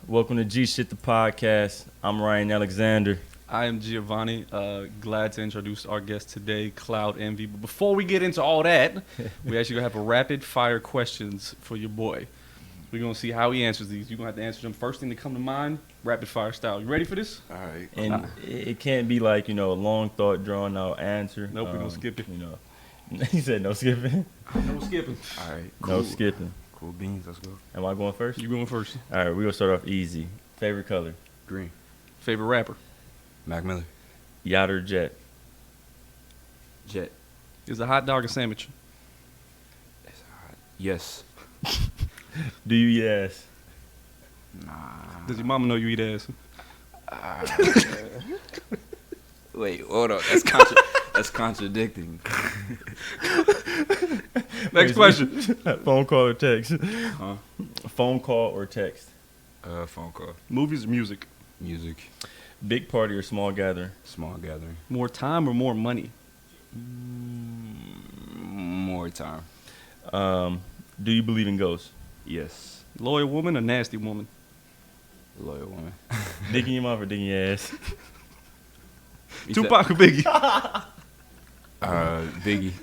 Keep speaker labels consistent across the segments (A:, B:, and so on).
A: Welcome to GShyt the podcast. I'm Ryan Alexander.
B: I am Giovanni. Glad to introduce our guest today, Cloud Envy. But before we get into all that, we actually gonna have a rapid fire questions for your boy. We're gonna see how he answers these. You're gonna have to answer them first thing that come to mind, rapid fire style. You ready for this?
C: All right.
A: And it can't be like, a long thought, drawn out answer.
B: Nope, we're gonna skip it.
A: He said no skipping.
B: No skipping.
C: All right.
A: No skipping.
C: Cool beans. Let's go.
A: Am I going first?
B: You going first.
A: All right, we're going to start off easy. Favorite color?
C: Green.
B: Favorite rapper?
C: Mac Miller.
A: Yacht or jet?
C: Jet.
B: Is a hot dog a sandwich?
C: It's hot. Yes.
A: Do you eat ass?
C: Nah.
B: Does your mama know you eat ass?
C: Wait, hold on. That's contradicting.
B: Next question.
A: Phone call or text?
C: Huh?
A: Phone call or text?
C: Phone call.
B: Movies or music?
C: Music.
A: Big party or small gathering?
C: Small gathering.
B: More time or more money?
C: More time.
A: Do you believe in ghosts?
C: Yes.
B: Loyal woman or nasty woman?
C: Loyal woman.
A: Digging your mouth or digging your ass?
B: Tupac or Biggie?
C: Biggie.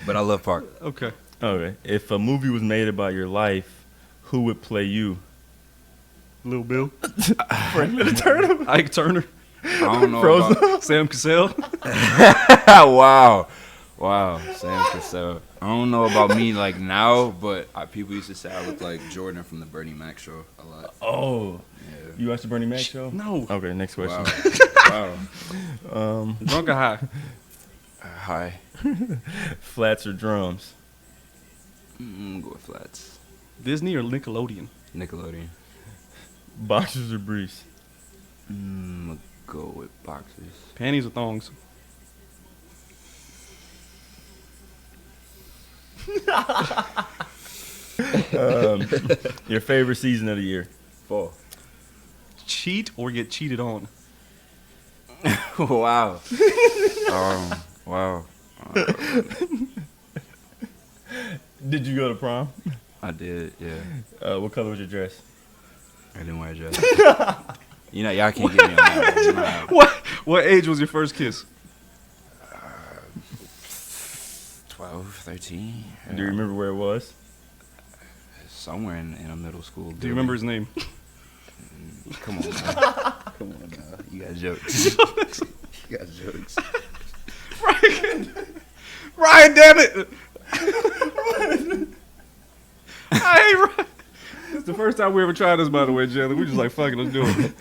C: But I love Pac.
B: Okay.
A: Okay. If a movie was made about your life, who would play you?
B: Lil Bill?
A: Franklin Turner?
B: Ike Turner?
C: I don't know
A: Frozen?
C: about...
B: Sam Cassell?
C: Wow. Sam Cassell. I don't know about me like now, but people used to say I look like Jordan from the Bernie Mac show a lot.
A: Oh.
C: Yeah.
A: You watched the Bernie Mac show?
B: No.
A: Okay, next question.
C: Wow.
B: Drunk or high?
C: Hi.
A: Flats or drums?
C: Go with flats.
B: Disney or Nickelodeon?
C: Nickelodeon.
A: Boxers or briefs?
C: Go with boxers.
B: Panties or thongs?
A: Your favorite season of the year?
C: Fall.
B: Cheat or get cheated on?
C: Wow. Wow.
A: Did you go to prom?
C: I did, yeah.
A: What color was your dress?
C: I didn't wear a dress. Y'all can't get me on that.
B: What age was your first kiss?
C: 12, 13.
A: Do you remember where it was?
C: Somewhere in a middle school.
B: Do you remember his name?
C: Come on, man. Come on, now. You got jokes. You got jokes.
B: Ryan, damn it! I hate Ryan. It's the first time we ever tried this, by the way, Jalen. We just like, fuck it, let's do it.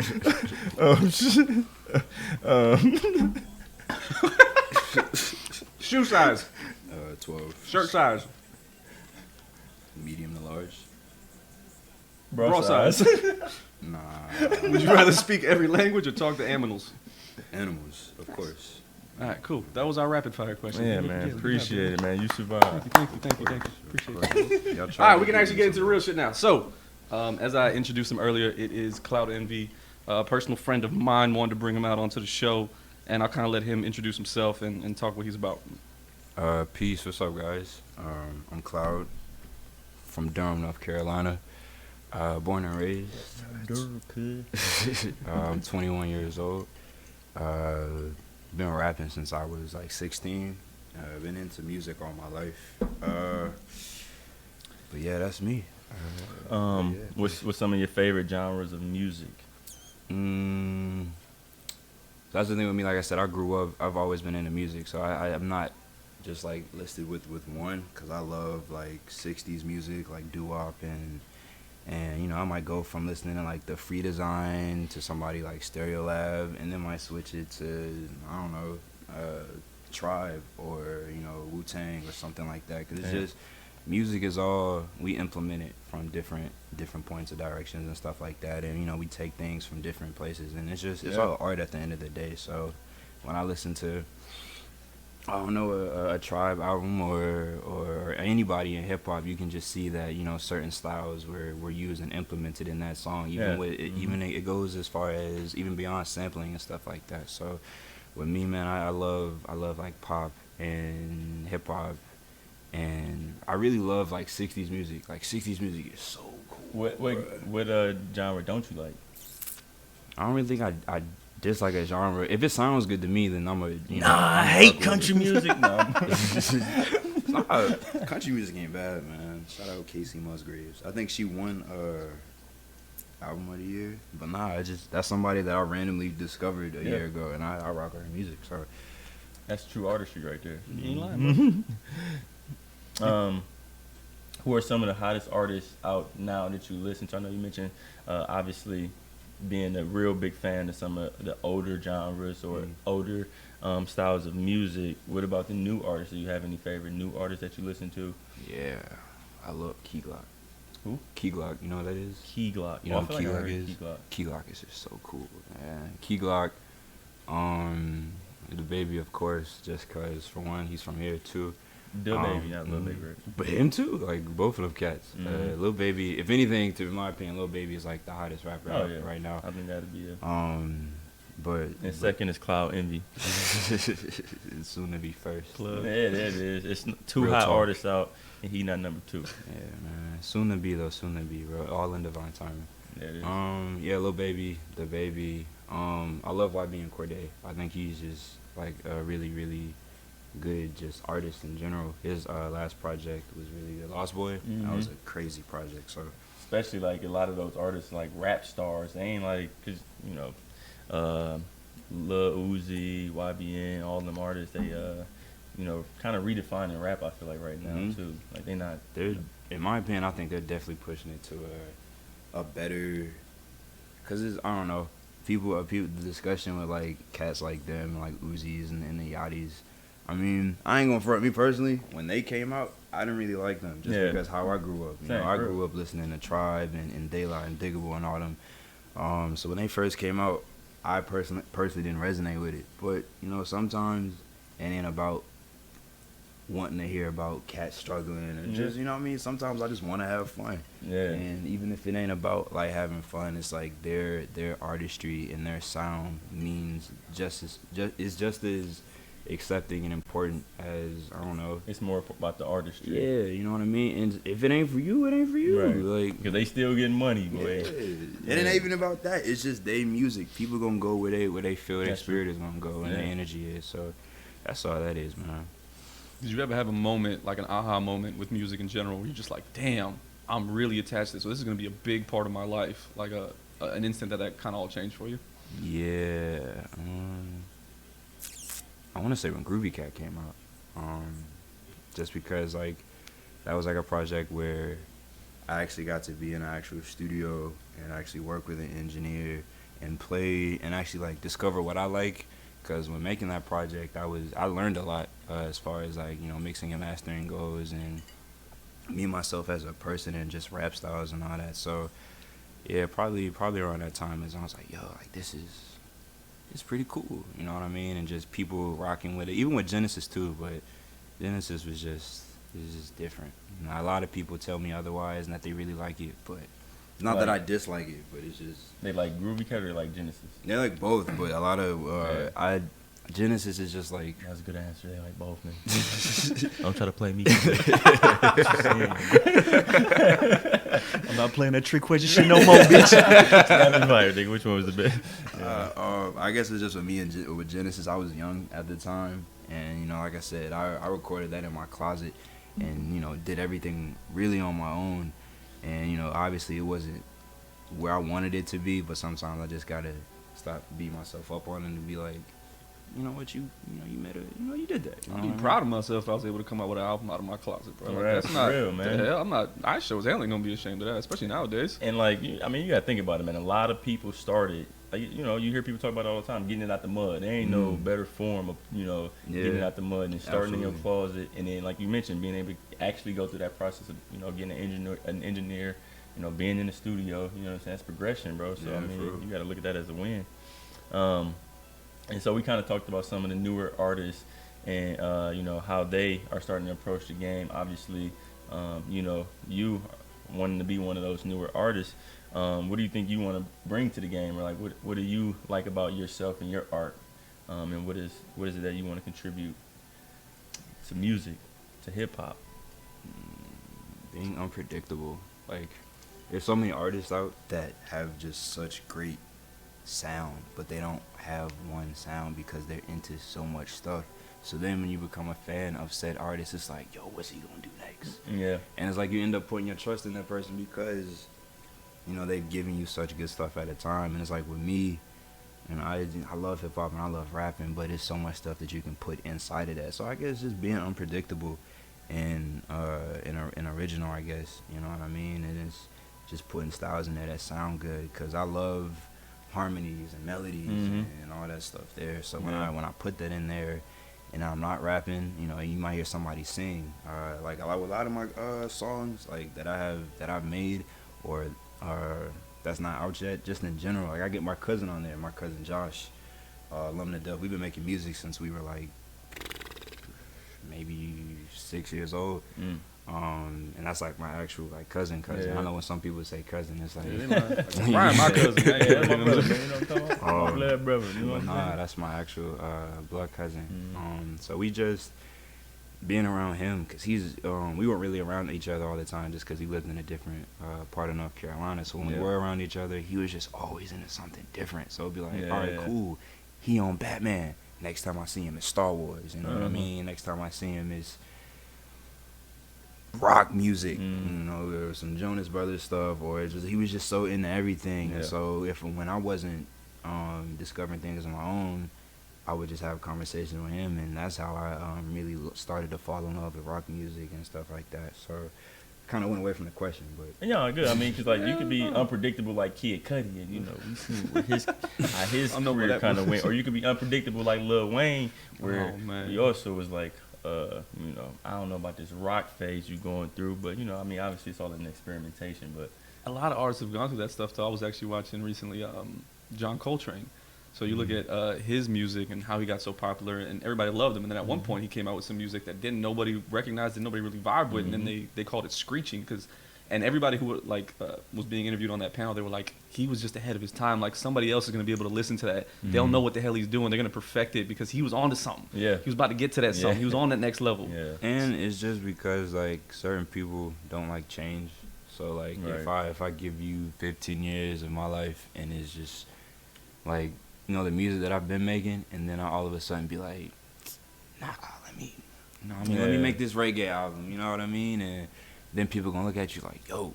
B: Shoe size.
C: 12.
B: Shirt size.
C: Medium to large.
B: Bra size.
C: Nah.
B: Would you rather speak every language or talk to animals?
C: Animals, of course.
B: All right, cool. That was our rapid fire question.
A: Yeah, man. Appreciate it, man. You survived.
B: Thank you. Appreciate it.
C: Y'all
B: All right, we can actually get into the real shit now. So, as I introduced him earlier, it is Cloud Envy, a personal friend of mine. Wanted to bring him out onto the show, and I'll kind of let him introduce himself and talk what he's about.
C: Peace. What's up, guys? I'm Cloud from Durham, North Carolina. Born and raised. I'm 21 years old. Been rapping since I was like 16. Been into music all my life. But yeah, that's me.
A: What's some of your favorite genres of music?
C: So that's the thing with me. Like I said, I grew up. I've always been into music, so I'm not just like listed with one, because I love like 60s music, like doo-wop and I might go from listening to like the Free Design to somebody like Stereolab, and then might switch it to I don't know Tribe or Wu-Tang or something like that, because it's just music is all we implement it from different points of directions and stuff like that, and we take things from different places, and it's all art at the end of the day. So when I listen to a Tribe album or anybody in hip hop, you can just see that certain styles were used and implemented in that song. Even even it goes as far as even beyond sampling and stuff like that. So with me, man, I love like pop and hip hop, and I really love like 60s music. Like 60s music is so cool.
A: What genre don't you like?
C: I don't really think I dislike a genre. If it sounds good to me, then I'm a
A: I
C: I'm
A: hate
C: fuck with
A: country
C: it.
A: music. No.
C: Nah, country music ain't bad, man. Shout out Casey Musgraves. I think she won album of the year. But nah, that's somebody that I randomly discovered a year ago, and I rock her music. So
A: That's true artistry right there.
B: You ain't lying, bro.
A: Who are some of the hottest artists out now that you listen to? I know you mentioned obviously being a real big fan of some of the older genres or older styles of music. What about the new artists? Do you have any favorite new artists that you listen to?
C: yeah, I love Key Glock.
A: Who?
C: Key Glock, you know what that is?
A: Key Glock.
C: You know
A: I
C: what
A: feel
C: Key
A: like I
C: Glock
A: heard
C: is?
A: Key Glock.
C: Key Glock is just so cool, man. Key Glock, the baby, of course, just cause for one, he's from here too.
A: Lil Baby, not Lil Baby. Right?
C: But him too, like both of them cats.
A: Mhm.
C: Lil Baby, if anything, in my opinion, Lil Baby is like the hottest rapper
A: Oh,
C: out
A: yeah.
C: right now.
A: I think that'd be it.
C: But
A: And second is Cloud Envy.
C: it's soon to be first.
A: Yeah, that is. It's two
C: Real
A: hot
C: talk.
A: artists out, and he not number 2.
C: Yeah, man. Soon to be though, soon to be, bro. All in divine timing.
A: Yeah, it is.
C: Yeah, Lil Baby, the baby. I love YB and Cordae. I think he's just like a really, really good just artist in general. His last project was really good. Lost Boy. That was a crazy project. So
A: Especially like a lot of those artists, like rap stars, they ain't like, cause Lil Uzi, YBN, all them artists, they kind of redefining rap. I feel like right now too. Like they not.
C: they're, in my opinion, I think they're definitely pushing it to a better. Cause I don't know, people the discussion with like cats like them, like Uzis and the Yachties. I mean, I ain't gonna front me personally. When they came out, I didn't really like them just because how I grew up.
A: Same,
C: I
A: bro.
C: grew up listening to Tribe and Daylight and Diggable and all them. So when they first came out, I personally didn't resonate with it. But sometimes it ain't about wanting to hear about cats struggling or just sometimes I just want to have fun.
A: Yeah.
C: And even if it ain't about like having fun, it's like their artistry and their sound means just as accepting and important as, I don't know.
A: It's more about the artistry.
C: Yeah, you know what I mean? And if it ain't for you, it ain't for you.
A: Right.
C: Like,
A: Because they still getting money, boy.
C: yeah. And it ain't even about that. It's just they music. People gonna go where they feel their
A: That's
C: spirit
A: true.
C: is gonna go and
A: Yeah.
C: their energy is. So that's all that is, man.
B: Did you ever have a moment, like an aha moment with music in general, where you're just like, damn, I'm really attached to this, so this is going to be a big part of my life? Like an instant that kind of all changed for you?
C: Yeah. I want to say when Groovy Cat came out. Just because, like, that was like a project where I actually got to be in an actual studio and actually work with an engineer and play and actually, like, discover what I like. Because when making that project, I learned a lot as far as, like, mixing and mastering goes, and me myself as a person and just rap styles and all that. So yeah, probably around that time is I was like, yo, like it's pretty cool, you know what I mean? And just people rocking with it, even with Genesis too. But Genesis was just different. A lot of people tell me otherwise and that they really like it, but it's not that I dislike it, but it's just
A: They like Groovy Cat or they like Genesis?
C: they like both. But a lot of Genesis is just like
A: That's a good answer. They like both, man. Don't try to play me. I'm not playing that trick question shit no more, bitch. Rapid fire, nigga. Which one was the best?
C: I guess it's just with me and with Genesis. I was young at the time, and like I said, I recorded that in my closet, and did everything really on my own, and obviously it wasn't where I wanted it to be, but sometimes I just gotta stop beating myself up on it and be like, you know what, you made you did that.
B: I'd be proud of myself if I was able to come out with an album out of my closet, bro. Like,
A: Right,
B: that's
A: for
B: not
A: real, man.
B: the hell. I'm not. I sure as hell ain't gonna be ashamed of that, especially nowadays.
A: And like, you gotta think about it, man. A lot of people started, like, you hear people talk about it all the time, getting it out the mud. There ain't no better form of, getting it out the mud and starting in your closet. And then, like you mentioned, being able to actually go through that process of, getting an engineer, being in the studio. You know what I'm saying? That's progression, bro. So
C: Yeah,
A: I mean,
C: for real.
A: you gotta look at that as a win. And so we kind of talked about some of the newer artists and how they are starting to approach the game. Obviously, you wanting to be one of those newer artists. What do you think you want to bring to the game, or like what do you like about yourself and your art, and what is it that you want to contribute to music, to hip hop?
C: Being unpredictable. Like, there's so many artists out that have just such great sound, but they don't have one sound because they're into so much stuff. So then when you become a fan of said artist, it's like, yo, what's he gonna do next?
A: Yeah.
C: And it's like you end up putting your trust in that person because, you know, they've given you such good stuff at a time. And it's like with me, and I love hip hop and I love rapping, but it's so much stuff that you can put inside of that. So I guess just being unpredictable and an original, I guess, you know what I mean? And it's just putting styles in there that sound good, because I love harmonies and melodies and all that stuff there. So when I put that in there and I'm not rapping, you know, you might hear somebody sing. Like a lot of my songs like that I've made or that's not out yet. Just in general, like I get my cousin on there, my cousin Josh, love him to death. We've been making music since we were like maybe 6 years old. And that's like my actual like cousin.
A: Yeah.
C: I know when some people say cousin, it's like
B: Ryan, my cousin.
A: Yeah, that's my brother, man. You know what I'm talking about? My blood brother. You know what I'm saying?
C: Nah, that's my actual blood cousin. So we just being around him, because he's we weren't really around each other all the time just because he lived in a different part of North Carolina. So when we were around each other, he was just always into something different. So it'd be like, all right, cool, he on Batman. Next time I see him, it's Star Wars. You know what I mean? Next time I see him, it's rock music, you know, or some Jonas Brothers stuff, or it's just, he was just so into everything. And so when I wasn't discovering things on my own, I would just have conversations with him, and that's how I really started to fall in love with rock music and stuff like that. So kind of went away from the question, but
A: yeah, good. I mean, because like you could be unpredictable like Kid Cudi, and you know we see where his career kind of went, or you could be unpredictable like Lil Wayne, where he also was like, you know, I don't know about this rock phase you going through, but you know, I mean, obviously it's all an experimentation. But
B: a lot of artists have gone through that stuff. Though I was actually watching recently John Coltrane. So you look at his music and how he got so popular, and everybody loved him. And then at one point he came out with some music that nobody recognized and nobody really vibed with, and then they called it screeching. And everybody who was being interviewed on that panel, they were like, he was just ahead of his time. Like somebody else is going to be able to listen to that. They'll know what the hell he's doing. They're going to perfect it because he was on to something. Yeah, he was about to get to that something. He was on that next level. Yeah,
C: and it's just because like certain people don't like change. So like if I give you 15 years of my life and it's just like, you know, the music that I've been making, and then I all of a sudden be like, nah, let me make this reggae album, you know what I mean? And then people gonna look at you like, yo,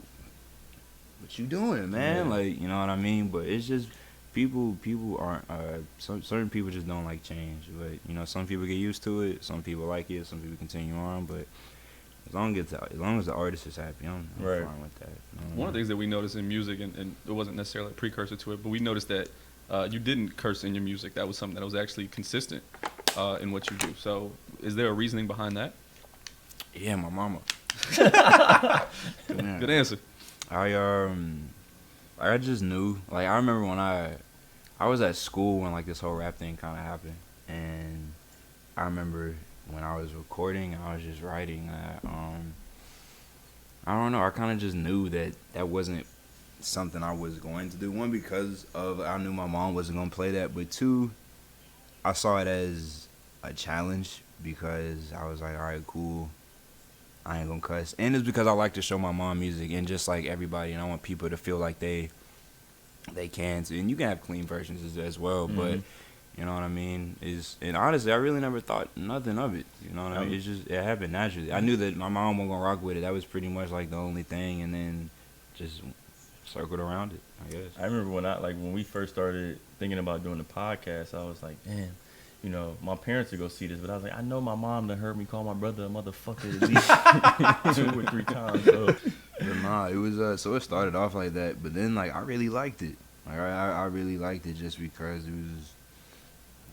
C: what you doing, man? Like, you know what I mean? But it's just people aren't certain people just don't like change. But you know, some people get used to it, some people like it, some people continue on. But as long as the artist is happy, I'm fine with that.
B: One of the things that we noticed in music, and it wasn't necessarily a precursor to it, but we noticed that you didn't curse in your music. That was something that was actually consistent in what you do. So is there a reasoning behind that?
C: Yeah, my mama.
B: Good answer.
C: I just knew. Like I remember when I was at school when like this whole rap thing kind of happened, and I remember when I was recording and I was just writing that. I don't know. I kind of just knew that wasn't something I was going to do. One, because I knew my mom wasn't gonna play that, but two, I saw it as a challenge because I was like, all right, cool, I ain't gonna cuss. And it's because I like to show my mom music, and just like everybody, and I want people to feel like they can too. And you can have clean versions as well, but you know what I mean? And honestly, I really never thought nothing of it. You know what I mean? It's just, it happened naturally. I knew that my mom wasn't gonna rock with it. That was pretty much like the only thing, and then just circled around it, I guess.
A: I remember when we first started thinking about doing the podcast, I was like, damn, you know, my parents would go see this, but I was like, I know my mom done heard me call my brother a motherfucker at least 2 or 3 times. So.
C: But nah, it was so it started off like that, but then like I really liked it. Like I really liked it just because it was,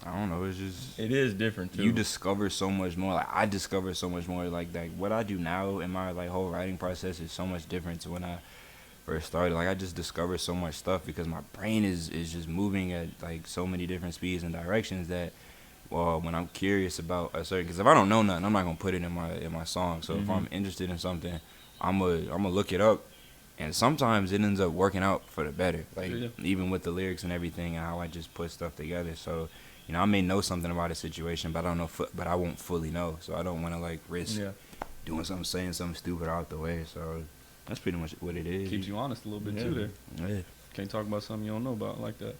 C: I don't know, it's just,
A: it is different too.
C: You discover so much more. Like I discovered so much more. Like what I do now in my like whole writing process is so much different to when I first started. Like I just discovered so much stuff because my brain is just moving at like so many different speeds and directions that, well, when I'm curious about a certain, because if I don't know nothing, I'm not gonna put it in my song. So if I'm interested in something, I'm gonna look it up, and sometimes it ends up working out for the better. Like even with the lyrics and everything and how I just put stuff together. So you know, I may know something about a situation, but I don't know, but I won't fully know. So I don't want to like risk doing something, saying something stupid out the way. So That's pretty much what it is.
B: Keeps you honest a little bit too. There,
C: Yeah.
B: can't talk about something you don't know about like that.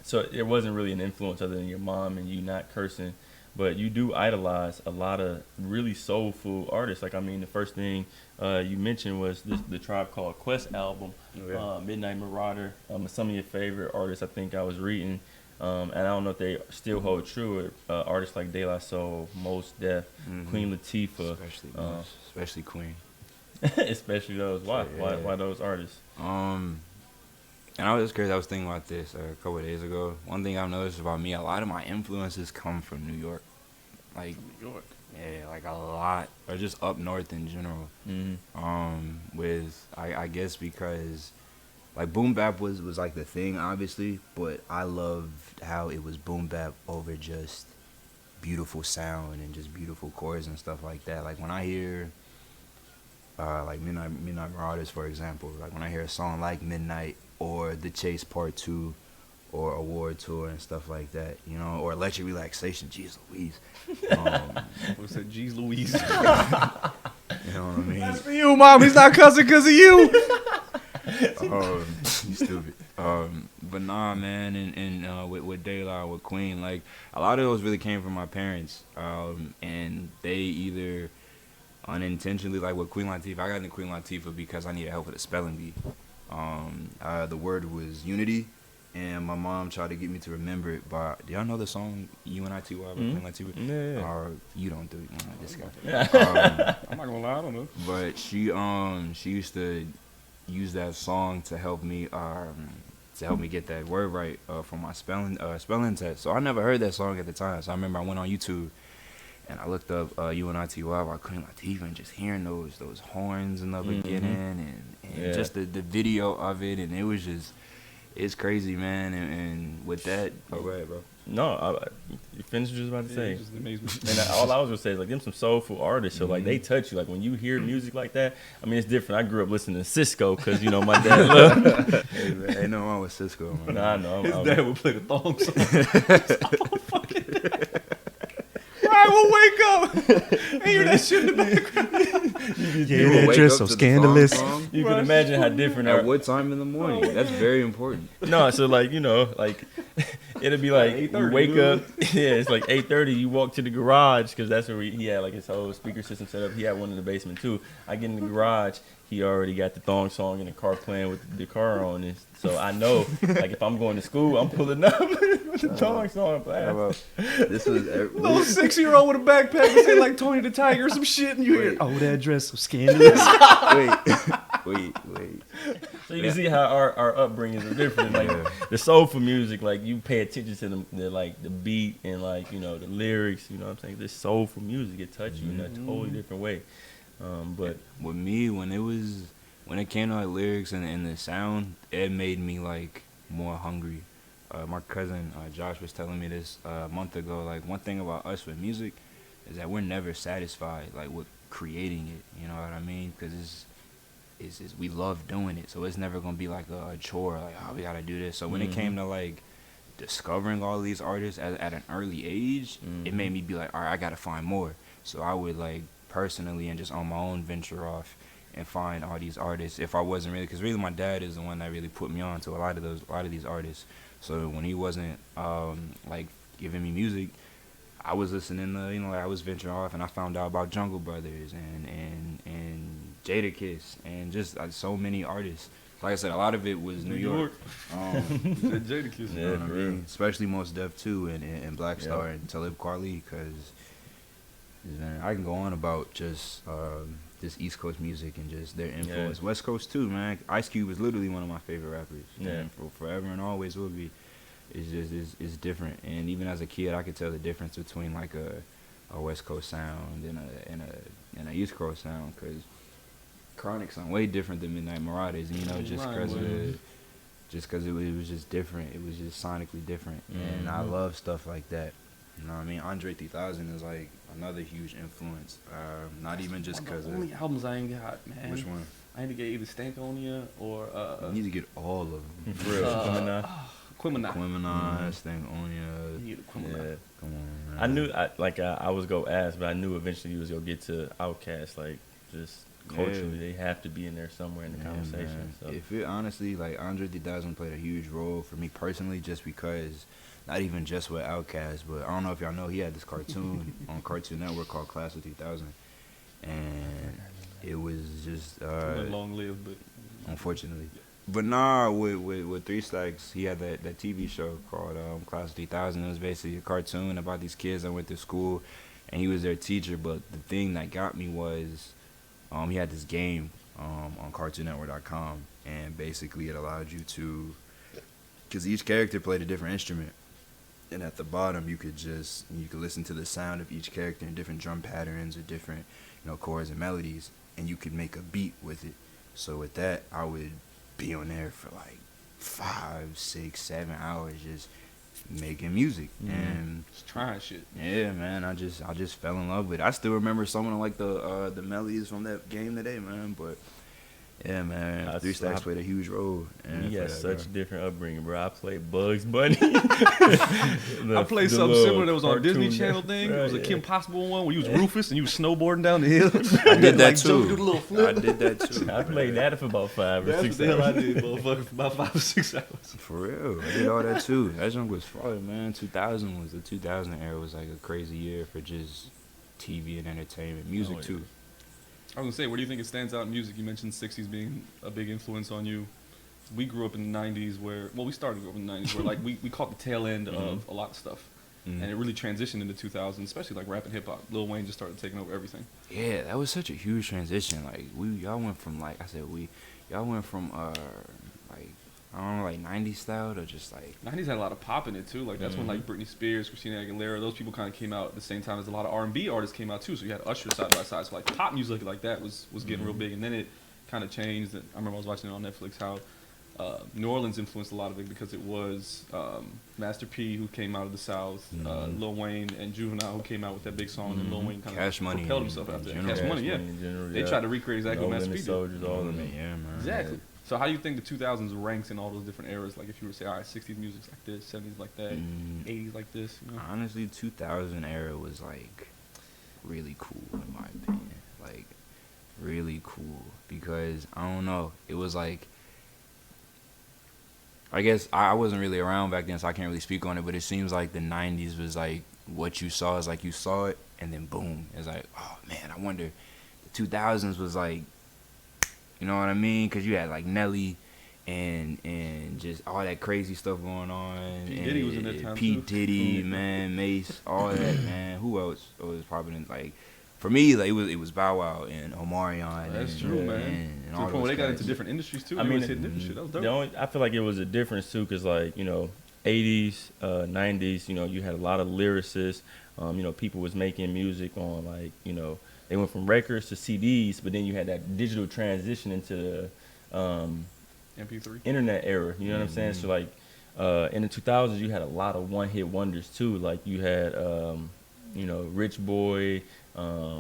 A: So it wasn't really an influence other than your mom and you not cursing, but you do idolize a lot of really soulful artists. Like, I mean, the first thing you mentioned was the Tribe Called Quest album, Midnight Marauder. Some of your favorite artists, I think I was reading, and I don't know if they still hold true. Artists like De La Soul, Mos Def, Queen Latifah,
C: especially Queen.
A: Especially those. Why? Why those artists?
C: And I was crazy. I was thinking about this a couple of days ago. One thing I've noticed about me, a lot of my influences come from New York. Like
B: New York.
C: Yeah, like a lot, or just up north in general. With I guess because like boom bap was like the thing, obviously, but I loved how it was boom bap over just beautiful sound and just beautiful chords and stuff like that. Like when I hear like Midnight Marauders, for example, like when I hear a song like Midnight or The Chase Part 2 or Award Tour and stuff like that, you know, or Electric Relaxation, jeez Louise.
B: What's that, jeez Louise?
C: You know what I mean?
B: That's for you, Mom. He's not cussing because of you.
C: You stupid. But nah, man, and with De La, with Queen, like a lot of those really came from my parents, and they either unintentionally, like with Queen Latifah, I got into Queen Latifah because I needed help with a spelling bee. The word was unity, and my mom tried to get me to remember it. But do y'all know the song UNITY by Queen Latifah?
A: Yeah.
C: Or you don't do it. This guy.
B: I'm not gonna lie, I don't know.
C: But she used to use that song to help me get that word right for my spelling test. So I never heard that song at the time. So I remember I went on YouTube and I looked up UNITY by Queen Latifah, and just hearing those horns in the beginning and just the video of it, and it was just, it's crazy, man. And with that, go ahead, bro.
A: No, you finished what you was about to say.
B: It just amazed me.
A: And all I was gonna say is like them some soulful artists. So like they touch you. Like when you hear music like that, I mean it's different. I grew up listening to Cisco because you know my dad loved.
C: Hey, man, ain't no wrong with Cisco, man.
A: Nah, I know.
B: His dad would play the thong song. Right, we'll wake up. Hear that shit in the background.
C: You will wake up
B: so
C: to the
B: scandalous.
C: song.
A: You can imagine how different.
C: At what time in the morning? That's very important.
A: No, so like you know, like it'll be like you
B: 8:30,
A: wake
B: dude.
A: up. Yeah, it's like 8:30. You walk to the garage because that's where he had like his whole speaker system set up. He had one in the basement too. I get in the garage. He already got the thong song in the car playing with the car on it. So I know, like if I'm going to school, I'm pulling up with the thong song playing.
C: This was
B: Little 6-year-old with a backpack and say like Tony the Tiger or some shit, and you hear, oh, that dress so scandalous.
C: wait.
A: So you can see how our upbringings are different. Like the soulful music, like you pay attention to the beat and like you know the lyrics. You know what I'm saying? This soulful music, it touches you in a totally different way. But
C: with me, when it came to like lyrics and the sound, it made me like more hungry. My cousin Josh was telling me this a month ago. Like one thing about us with music is that we're never satisfied like with creating it. You know what I mean? Because it's we love doing it, so it's never gonna be like a chore. Like oh we gotta do this. So when it came to like discovering all these artists at an early age, it made me be like, all right, I gotta find more. So I would like personally and just on my own venture off and find all these artists if I wasn't really, because really my dad is the one that really put me on to a lot of these artists. So when he wasn't like giving me music, I was listening to, you know, like I was venturing off and I found out about Jungle Brothers and Jadakiss and just so many artists. Like I said, a lot of it was New York.
B: Jadakiss.
C: You know what I mean? Especially Mos Def too and Black Star and Talib Kweli, because I can go on about just this East Coast music and just their influence. West Coast too, man. Ice Cube is literally one of my favorite rappers. And forever and always will be. It's just it's different. And even as a kid, I could tell the difference between like a West Coast sound and a East Coast sound, because Chronic sound way different than Midnight Marauders. You know, just because it was just different. It was just sonically different, and I love stuff like that. You know what I mean? Andre 3000 is like another huge influence. Not even just because of...
B: only albums I ain't got, man.
C: Which one?
B: I need to get either Stankonia or...
C: you need to get all of them.
A: for real,
B: Quimina.
C: Stankonia.
B: You need a Quimina.
C: Come on, man.
A: I knew I was gonna ask, but I knew eventually you was gonna get to Outkast. Like just culturally they have to be in there somewhere in the conversation.
C: Man.
A: So
C: If it honestly, like Andre 3000 played a huge role for me personally, just because, not even just with Outkast, but I don't know if y'all know, he had this cartoon on Cartoon Network called Class of 2000, and it was just
B: long lived, but
C: unfortunately. But nah, with Three Stacks, he had that TV show called Class of 3000. It was basically a cartoon about these kids that went to school, and he was their teacher. But the thing that got me was he had this game on CartoonNetwork.com, and basically it allowed you to, because each character played a different instrument, and at the bottom you could listen to the sound of each character in different drum patterns or different chords and melodies, and you could make a beat with it. So with that, I would be on there for like 5, 6, 7 hours just making music and
B: just trying shit.
C: Yeah, man, I just fell in love with it. I still remember some of like the melodies from that game today, man. But yeah, man, Three Stacks played a huge role.
A: You got such a different upbringing, bro. I played Bugs Bunny.
B: I played something similar that was on Disney Channel thing. It was a Kim Possible one where you was Rufus and you was snowboarding down the hill.
C: I did that too.
B: Do the little flip.
C: I did that too.
A: I played that for about 5 or 6 hours.
B: That's the hell I did, motherfucker, for about 5 or 6 hours.
C: For real, I did all that too. That junk was fire, man. 2000 era was like a crazy year for just TV and entertainment, music too.
B: I was gonna say, where do you think it stands out in music? You mentioned 60s being a big influence on you. We grew up in the 90s we started to grow up in the 90s where like we caught the tail end of a lot of stuff. And it really transitioned into 2000s, especially like rap and hip hop. Lil Wayne just started taking over everything.
C: Yeah, that was such a huge transition. Like y'all went from like y'all went from like I don't know, like 90s style to just like
B: 90s had a lot of pop in it too. Like that's when like Britney Spears, Christina Aguilera, those people kind of came out at the same time as a lot of R&B artists came out too. So you had Usher side by side. So like pop music like that was getting real big, and then it kind of changed. And I remember I was watching it on Netflix how New Orleans influenced a lot of it because it was Master P who came out of the South, Lil Wayne and Juvenile who came out with that big song, and Lil Wayne kind of propelled himself out there. Cash Money, yeah. They tried to recreate exactly what Master P did.
A: Soldiers, all of them.
C: Yeah, man.
B: Exactly. So how do you think the 2000s ranks in all those different eras? Like if you were to say, all right, 60s music's like this, 70s like that, 80s like this. You know?
C: Honestly, 2000 era was like really cool in my opinion. Like really cool because I don't know, it was like, I guess I wasn't really around back then, so I can't really speak on it. But it seems like the 90s was like what you saw is like you saw it and then boom, it's like, oh man, I wonder. The 2000s was like, you know what I mean? Because you had like Nelly and just all that crazy stuff going on.
B: P. Diddy was in that time
C: P. Diddy, man, Mace, all that, man. Who else was probably in, like, for me, like it was Bow Wow and Omarion.
B: That's true, man.
C: And
B: to the point where they got into different industries too. I mean, hitting different shit. That was dope.
A: I feel like it was a difference too, because like 80s, 90s, you had a lot of lyricists. People was making music on like they went from records to CDs, but then you had that digital transition into the
B: MP3
A: internet era. You know what I'm saying? So like in the 2000s, you had a lot of one-hit wonders too. Like you had Rich Boy, another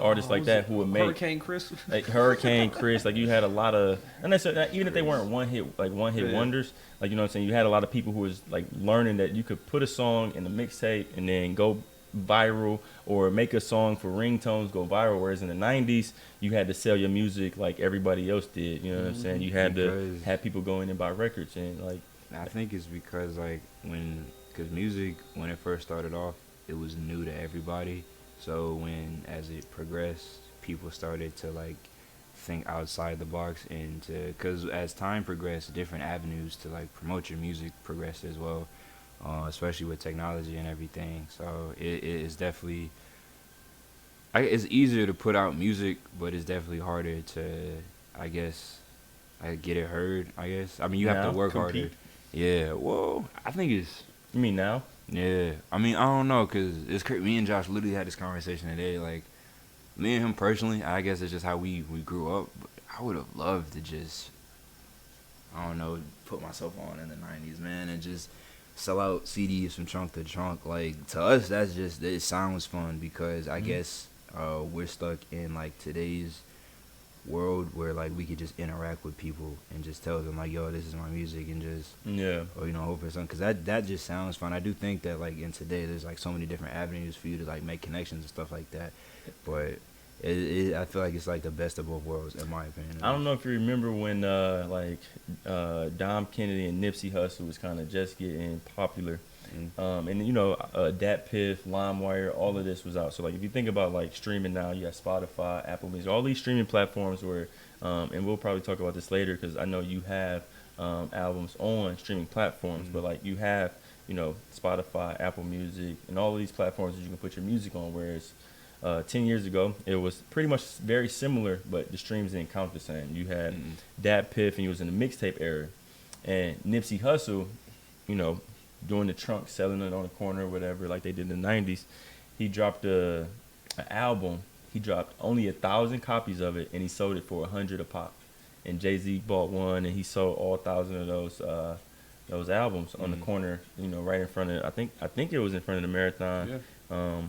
A: artist like that who would make
B: Hurricane Chris.
A: Like Hurricane Chris. Like you had a lot of, not necessarily, even if they weren't one hit wonders. Like you know what I'm saying? You had a lot of people who was like learning that you could put a song in a mixtape and then go viral, or make a song for ringtones go viral, whereas in the 90s you had to sell your music like everybody else did. You know what I'm saying? You had to have people go in and buy records, and like
C: I think it's because like because music when it first started off, it was new to everybody. So as it progressed, people started to like think outside the box, and because as time progressed, different avenues to like promote your music progressed as well. Especially with technology and everything. So it is definitely, it's easier to put out music, but it's definitely harder to, I guess, get it heard, I guess. I mean, you have to work harder. Yeah, well, I think it's...
A: You mean now?
C: Yeah. I mean, I don't know, because it's crazy. Me and Josh literally had this conversation today. Like, me and him personally, I guess it's just how we grew up. But I would have loved to just, I don't know, put myself on in the 90s, man, and just sell out CDs from trunk to trunk. Like, to us, that's just, it sounds fun because I guess we're stuck in like today's world where like we could just interact with people and just tell them like, yo, this is my music, and just or hope for something, because that just sounds fun. I do think that like in today there's like so many different avenues for you to like make connections and stuff like that, but I feel like it's like the best of both worlds, in my opinion.
A: I don't know if you remember when Dom Kennedy and Nipsey Hussle was kind of just getting popular. And you know, Dat Piff, LimeWire, all of this was out. So like, if you think about like streaming now, you have Spotify, Apple Music, all these streaming platforms where, and we'll probably talk about this later because I know you have albums on streaming platforms, but like you have, you know, Spotify, Apple Music, and all of these platforms that you can put your music on. Whereas 10 years ago, it was pretty much very similar, but the streams didn't count the same. You had Dat Piff, and he was in the mixtape era, and Nipsey Hussle, you know, doing the trunk, selling it on the corner or whatever, like they did in the 90s. He dropped an album. He dropped only 1,000 copies of it, and he sold it for $100 a pop. And Jay-Z bought one, and he sold all 1,000 of those albums on the corner, you know, right in front of. I think it was in front of the Marathon.
B: Yeah.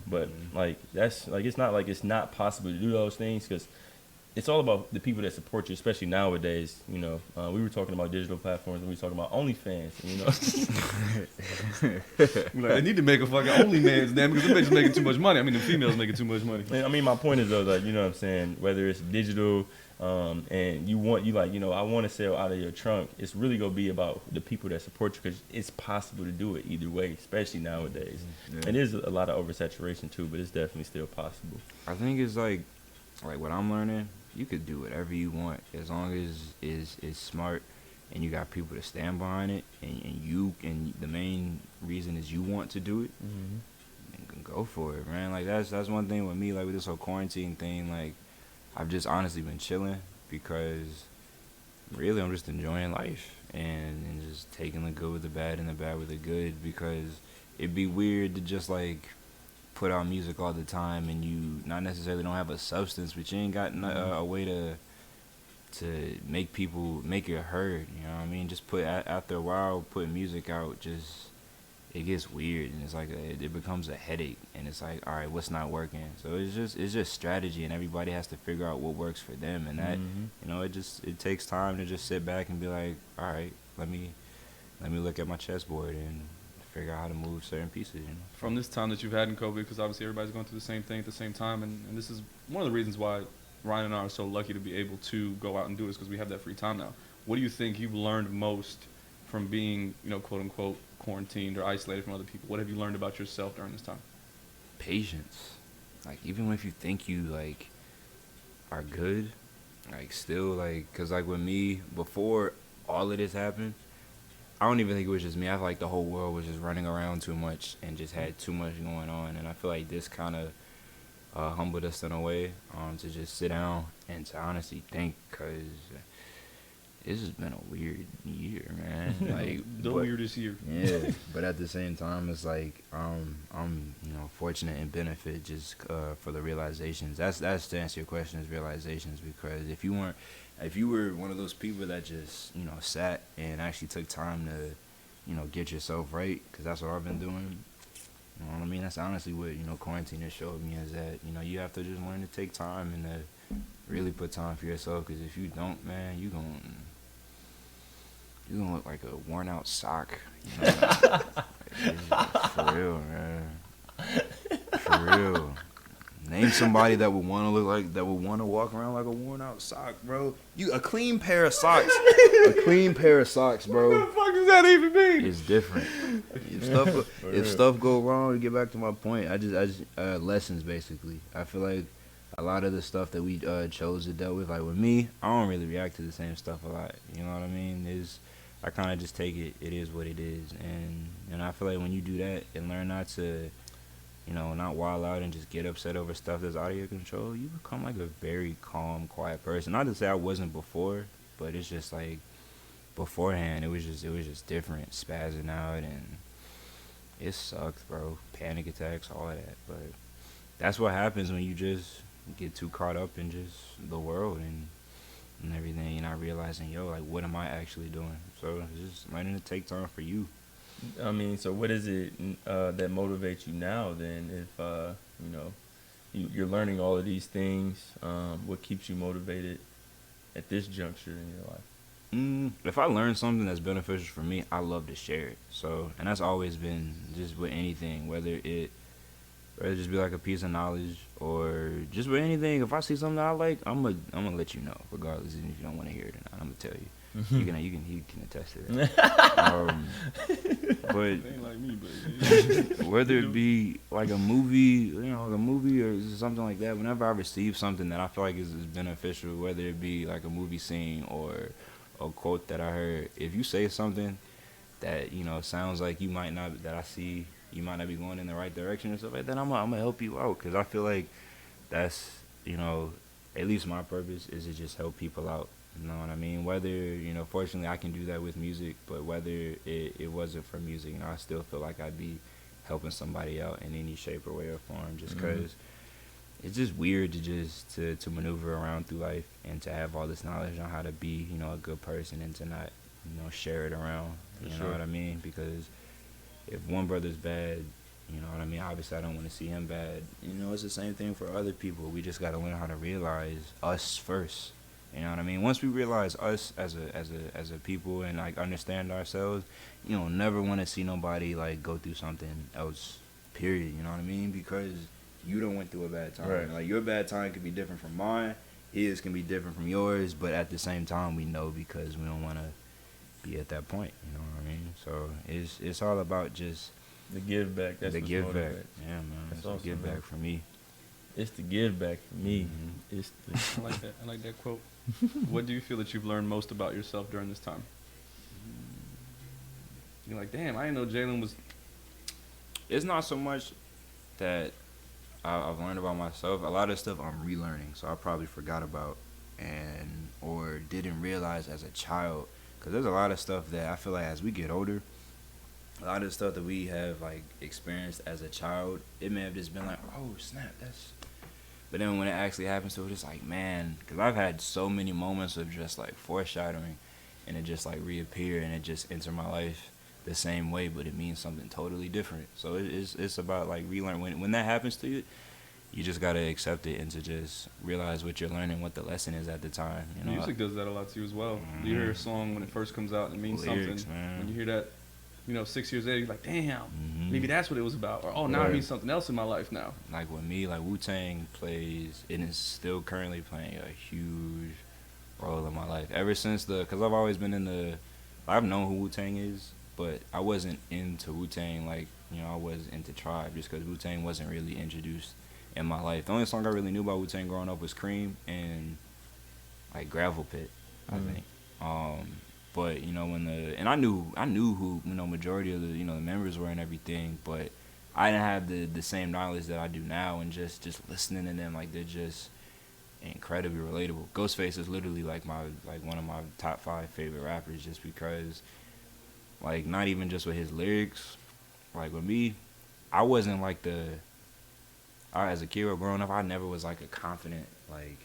A: But like that's like it's not like it's not possible to do those things because it's all about the people that support you, especially nowadays. You know, we were talking about digital platforms and we were talking about OnlyFans. You know,
B: Like, they need to make a fucking OnlyFans, damn, because the bitches making too much money. I mean, the females making too much money.
A: I mean, my point is though, like, you know what I'm saying, whether it's digital, and you like, you know, I want to sell out of your trunk. It's really gonna be about the people that support you because it's possible to do it either way, especially nowadays.
C: Yeah.
A: It is a lot of oversaturation too, but it's definitely still possible.
C: I think it's like what I'm learning. You could do whatever you want as long as it's smart and you got people to stand behind it and the main reason is you want to do it. And go for it, man. Like that's one thing with me, like with this whole quarantine thing. Like I've just honestly been chilling because really I'm just enjoying life and just taking the good with the bad and the bad with the good, because it'd be weird to just like put out music all the time and you not necessarily don't have a substance, but you ain't got a way to make it heard. You know what I mean? Just after a while, putting music out, just it gets weird and it's like it becomes a headache and it's like, all right, what's not working? So it's just strategy and everybody has to figure out what works for them, and that you know, it takes time to just sit back and be like, all right, let me look at my chessboard and figure out how to move certain pieces, you know.
B: From this time that you've had in COVID, because obviously everybody's going through the same thing at the same time, and this is one of the reasons why Ryan and I are so lucky to be able to go out and do this, because we have that free time now. What do you think you've learned most from being, you know, quote unquote quarantined or isolated from other people? What have you learned about yourself during this time?
C: Patience. Like even if you think you like are good, like still like, cause like with me before all of this happened, I don't even think it was just me. I feel like the whole world was just running around too much and just had too much going on. And I feel like this kind of humbled us in a way to just sit down and to honestly think, because this has been a weird year, man. Like
B: the weirdest year.
C: Yeah, but at the same time, it's like I'm you know, fortunate and benefit just for the realizations. That's to answer your question, is realizations. Because if you were one of those people that just, you know, sat and actually took time to, you know, get yourself right, because that's what I've been doing. You know what I mean? That's honestly what, you know, quarantine has showed me, is that, you know, you have to just learn to take time and to really put time for yourself. Because if you don't, man, you're gonna look like a worn out sock. You know? Like, for real, man. For real. Name somebody that would want to look like, that would want to walk around like a worn out sock, bro. A clean pair of socks. A clean pair of socks, bro.
B: What the fuck does that even mean?
C: It's different. If stuff go wrong, to get back to my point, I just lessons basically. I feel like a lot of the stuff that we chose to deal with, like with me, I don't really react to the same stuff a lot. You know what I mean? I kind of just take it. It is what it is, and I feel like when you do that and learn not to, you know, not wild out and just get upset over stuff that's out of your control, you become like a very calm, quiet person. Not to say I wasn't before, but it's just like beforehand, it was just different, spazzing out, and it sucked, bro. Panic attacks, all of that. But that's what happens when you just get too caught up in just the world and everything. You're not realizing, yo, like, what am I actually doing? So it's just learning to take time for you.
A: I mean, so what is it that motivates you now then? If you know, you're learning all of these things, what keeps you motivated at this juncture in your life?
C: If I learn something that's beneficial for me, I love to share it. So, and that's always been just with anything, whether it Whether it just be like a piece of knowledge or just with anything. If I see something that I like, I'm gonna let you know, regardless, even if you don't want to hear it or not. I'm gonna tell you. You can attest to that. But
B: Ain't like me, but
C: whether it be like a movie, like a movie or something like that, whenever I receive something that I feel like is beneficial, whether it be like a movie scene or a quote that I heard, if you say something that sounds like you might not, that I see you might not be going in the right direction or stuff like that, I'm gonna help you out, because I feel like that's at least my purpose is to just help people out. You know what I mean? Whether, fortunately I can do that with music, but whether it wasn't for music, I still feel like I'd be helping somebody out in any shape or way or form, just because it's just weird to maneuver around through life and to have all this knowledge on how to be, a good person, and to not, share it around. You know what I mean? Because if one brother's bad, you know what I mean? Obviously, I don't want to see him bad. It's the same thing for other people. We just got to learn how to realize us first. You know what I mean? Once we realize us as a people and like understand ourselves, never want to see nobody like go through something else. Period. You know what I mean? Because you don't went through a bad time.
A: Right.
C: Like your bad time could be different from mine. His can be different from yours. But at the same time, we know, because we don't want to be at that point. You know what I mean? So it's all about just
A: the give back. That's
C: the
A: what's
C: give back.
A: motivated.
C: Yeah, man.
A: That's
C: It's
A: awesome,
C: the give
A: man.
C: back for me.
A: It's the give back for me.
C: Mhm.
A: It's the
B: I like that. I like that quote. What do you feel that you've learned most about yourself during this time? You're like, damn, I didn't know Jalen was.
C: It's not so much that I've learned about myself. A lot of stuff I'm relearning, so I probably forgot about or didn't realize as a child. Because there's a lot of stuff that I feel like as we get older, a lot of stuff that we have like experienced as a child, it may have just been like, oh snap, that's. But then when it actually happens to it, it's like, man, because I've had so many moments of just like foreshadowing, and it just like reappear, and it just enter my life the same way, but it means something totally different. So it's about like relearn. When that happens to you, you just gotta accept it and to just realize what you're learning, what the lesson is at the time.
B: Music does that a lot to you as well. You hear a song when it first comes out and it means
C: Lyrics,
B: something.
C: man.
B: When you hear that, 6 years later, you're like, damn,
C: Mhm.
B: maybe that's what it was about. Or, oh, now it
A: Right.
B: means something else in my life now.
C: Like with me, like Wu-Tang plays, and is still currently playing a huge role in my life. Ever since because I've always been I've known who Wu-Tang is, but I wasn't into Wu-Tang like, I was into Tribe, just because Wu-Tang wasn't really introduced in my life. The only song I really knew about Wu-Tang growing up was Cream and like Gravel Pit, I think. But and I knew who majority of the the members were and everything, but I didn't have the same knowledge that I do now, and just listening to them, like they're just incredibly relatable. Ghostface is literally like one of my top 5 favorite rappers, just because like not even just with his lyrics, like with me, I wasn't like as a kid or growing up, I never was like a confident like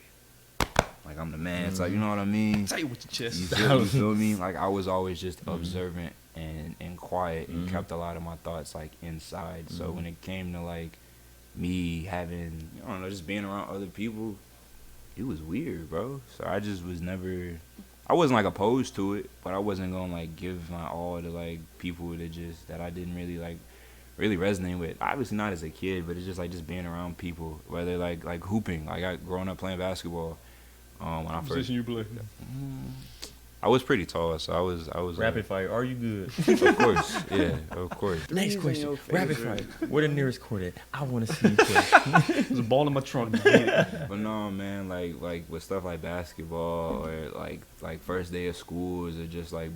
C: I'm the man. It's like, you know what I mean?
B: Say it with your chest.
C: You feel me? Like I was always just observant and quiet, and kept a lot of my thoughts like inside. So when it came to like me having, I don't know, just being around other people, it was weird, bro. So I just was never, I wasn't like opposed to it, but I wasn't gonna like give my all to like people that I didn't really like really resonate with. Obviously not as a kid, but it's just like just being around people, whether like hooping, like I growing up playing basketball. When I first,
B: Position you play.
C: I was pretty tall, so I was
A: rapid fire. Are you good?
C: Of course, yeah, of course.
A: Next question. Rapid fire. Where the nearest court at? I want to see you play.
B: There's a ball in my trunk.
C: But no, man, like with stuff like basketball or like first day of school, or just like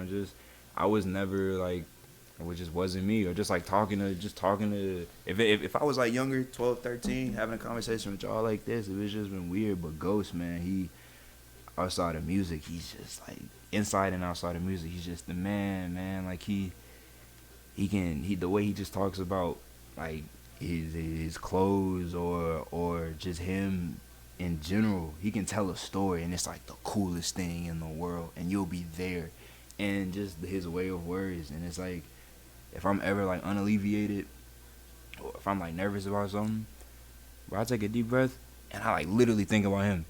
C: just I was never like, it just wasn't me, or just like talking to if I was like younger, 12, 13, having a conversation with y'all like this, it was just been weird. But Ghost, man, he outside of music, he's just like inside and outside of music, he's just the man. Like he the way he just talks about like his clothes or just him in general, he can tell a story, and it's like the coolest thing in the world, and you'll be there, and just his way of words, and it's like, if I'm ever like unalleviated, or if I'm like nervous about something, bro, I take a deep breath and I like literally think about him,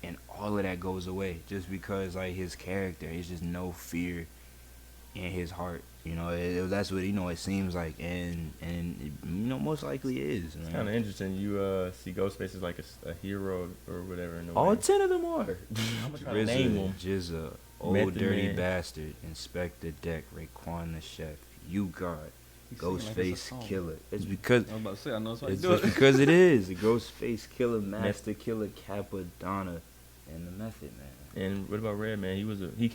C: and all of that goes away, just because like his character is just no fear in his heart. You know, that's what it seems like, and most likely is.
A: It's kind of interesting. You see Ghostface as like a hero or whatever. In a
C: All
A: way.
C: 10 of them are.
A: I'm gonna try to name them.
C: Jizza,
A: Method
C: Old Dirty
A: Man.
C: Bastard, Inspector Deck, Raekwon the Chef, You God,
B: He's singing like it's a
C: Ghostface
B: song.
C: Killer. It's because
B: I was about to say, I know that's why you
C: it's
B: do it.
C: because it is the Ghostface Killer, Master Killer, Capadonna, and the Method Man.
A: And what about Redman? He was
C: He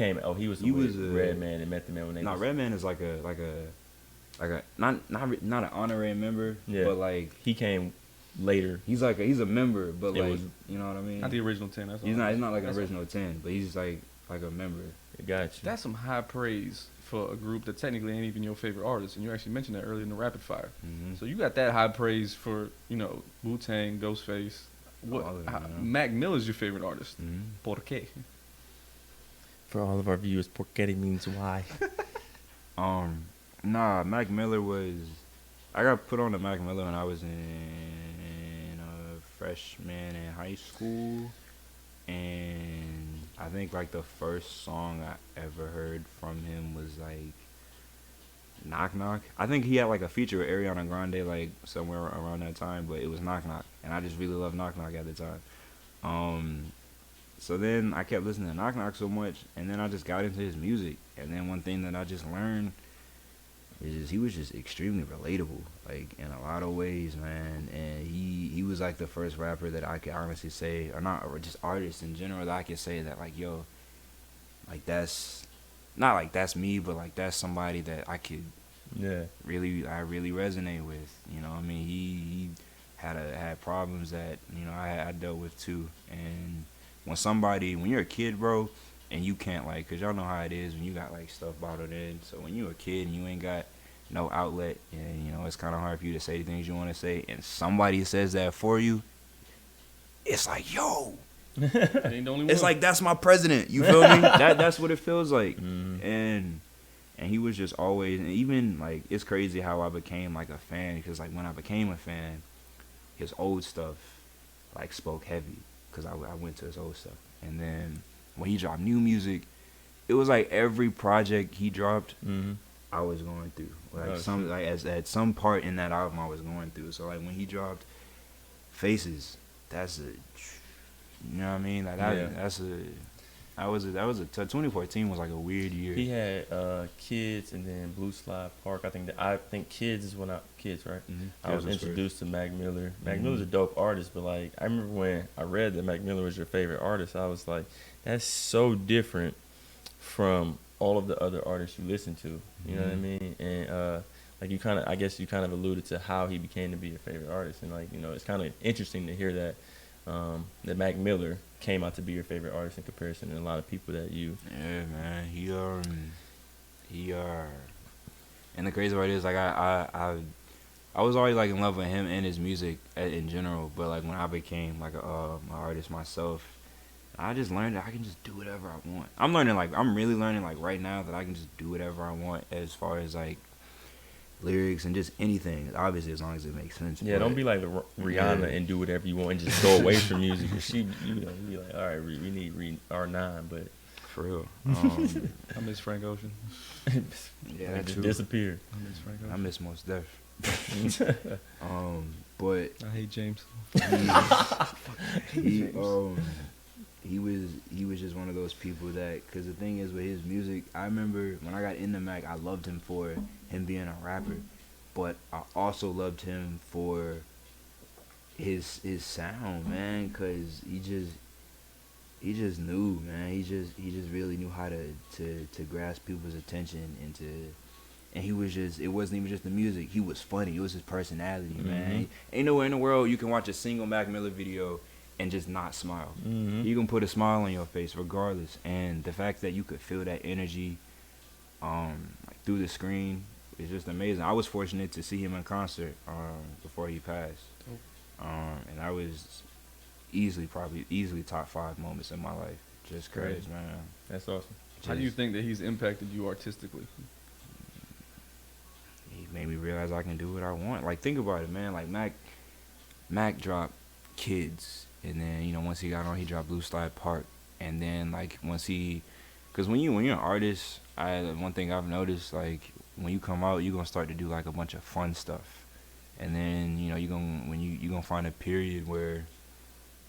C: was a-
A: Redman and Method Man when they
C: No,
A: was,
C: Redman is like a not an honorary member,
A: Yeah.
C: but like
A: he came later.
C: he's a member, but
A: It
C: like
A: was-
C: you know what I mean.
B: Not the original 10. That's all.
C: He's not like an
B: That's
C: original 10, but he's like a member.
A: It got you.
B: That's some high praise for a group that technically ain't even your favorite artist, and you actually mentioned that earlier in the rapid fire.
C: Mm-hmm.
B: So you got that high praise for Wu-Tang, Ghostface. What?
C: All of them, yeah.
B: Mac Miller's your favorite artist.
C: Mm-hmm.
B: Por qué?
A: For all of our viewers, porquete means why.
C: Nah, Mac Miller was. I got put on to Mac Miller when I was in a freshman in high school, and I think like the first song I ever heard from him was like Knock Knock. I think he had like a feature with Ariana Grande like somewhere around that time, but it was Knock Knock, and I just really loved Knock Knock at the time. So then I kept listening to Knock Knock so much, and then I just got into his music, and then one thing that I just learned is just, he was just extremely relatable, like in a lot of ways, man. And he was like the first rapper that I could honestly say, or just artist in general, that I could say that like, yo, like that's not like that's me, but like that's somebody that I could
A: Yeah.
C: really resonate with. You know, I mean, he had problems that I dealt with too. And when you're a kid, bro, and you can't like, cause y'all know how it is when you got like stuff bottled in. So when you're a kid and you ain't got no outlet, and it's kind of hard for you to say the things you want to say, and somebody says that for you, it's like, yo,
B: Ain't the only one.
C: it's like that's my president. You feel me? That's what it feels like.
A: Mhm.
C: And he was just always, and even like it's crazy how I became like a fan, because like when I became a fan, his old stuff like spoke heavy, because I went to his old stuff, and then when he dropped new music, it was like every project he dropped,
A: Mm-hmm.
C: I was going through like
A: Oh,
C: some
A: shit.
C: like at some part in that album I was going through. So like when he dropped Faces, that's a, you know what I mean? Like that,
A: Yeah.
C: that was a 2014 was like a weird year.
A: He had Kids and then Blue Slide Park. I think Kids is when Kids, right?
C: Mhm.
A: I was
C: Kids was
A: introduced to Mac Miller. Mac
C: Mhm.
A: Miller's a dope artist, but like I remember when I read that Mac Miller was your favorite artist, I was like, that's so different from all of the other artists you listen to. You know what I
C: Mhm.
A: mean? And like I guess you kind of alluded to how he became to be your favorite artist, and like it's kind of interesting to hear that that Mac Miller came out to be your favorite artist in comparison to a lot of people that you.
C: Yeah, man. And the crazy part is like I was always like in love with him and his music in general, but like when I became like an artist myself, I just learned that I can just do whatever I want. I'm really learning like right now that I can just do whatever I want as far as like lyrics and just anything. Obviously, as long as it makes sense.
A: Yeah,
C: but
A: don't be like Rihanna
C: Yeah.
A: and do whatever you want and just go away from music. 'Cause she, be like, all right, we need R9, but
C: for real.
B: I miss Frank Ocean.
C: Yeah,
A: like,
C: that
A: just
C: too.
A: disappear.
B: I miss Frank
C: I
B: Ocean.
C: miss Most Def. But
B: I hate James.
C: he was just one of those people that, because the thing is with his music, I remember when I got into Mac, I loved him for him being a rapper, but I also loved him for his sound, man, because he just knew, man. He just really knew how to grasp people's attention and he was just, it wasn't even just the music. He was funny. It was his personality, man. Ain't nowhere in the world you can watch a single Mac Miller video and just not smile.
A: Mm-hmm.
C: You can put a smile on your face regardless. And the fact that you could feel that energy like through the screen is just amazing. I was fortunate to see him in concert before he passed. And I was probably easily top 5 moments in my life. Just crazy,
A: Crazy.
C: man.
A: That's awesome.
B: How do you think that he's impacted you artistically?
C: He made me realize I can do what I want. Like, think about it, man. Like, Mac dropped Kids, and then, once he got on, he dropped Blue Slide Park. And then, like, once he Cause when you're an artist, one thing I've noticed, like when you come out, you're gonna start to do like a bunch of fun stuff, and then you gonna find a period where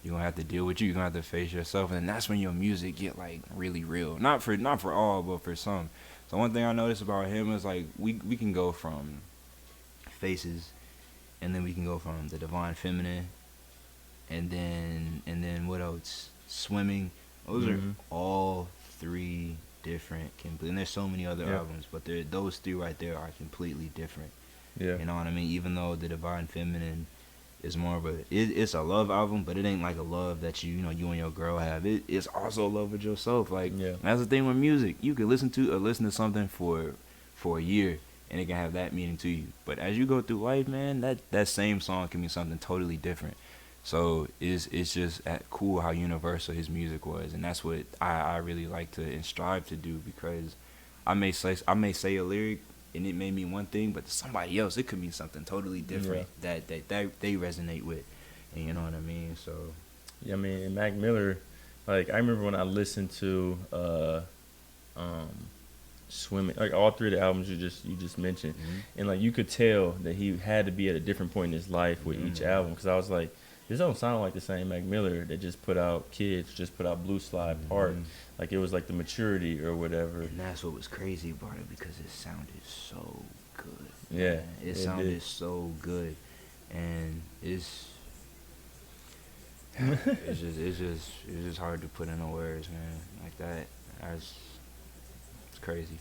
C: you're gonna have to deal with you're gonna have to face yourself, and that's when your music get like really real. Not for all, but for some. So one thing I noticed about him is like we can go from faces, and then we can go from the divine feminine, and then what else? Swimming. Those are all three different. And there's so many other albums, but those three right there are completely different.
A: Yeah.
C: You know what I mean? Even though the divine feminine is more of it's a love album, but it ain't like a love that you and your girl have. It's also a love with yourself. Like that's the thing with music. You can listen to something for a year, and it can have that meaning to you. But as you go through life, man, that same song can mean something totally different. So it's just cool how universal his music was, and that's what I really like to and strive to do, because I may say a lyric and it may mean one thing, but to somebody else it could mean something totally different that they resonate with, and you know what I mean. So
A: yeah, I mean, and Mac Miller, like I remember when I listened to Swimming, like all three of the albums you just mentioned, and like you could tell that he had to be at a different point in his life with each album, because I was like, this don't sound like the same Mac Miller that just put out Kids, just put out Blue Slide Park. Like it was like the maturity or whatever.
C: And that's what was crazy about it, because it sounded so good.
A: Yeah,
C: it sounded so good, and it's just hard to put into words, man. Like that, it's crazy.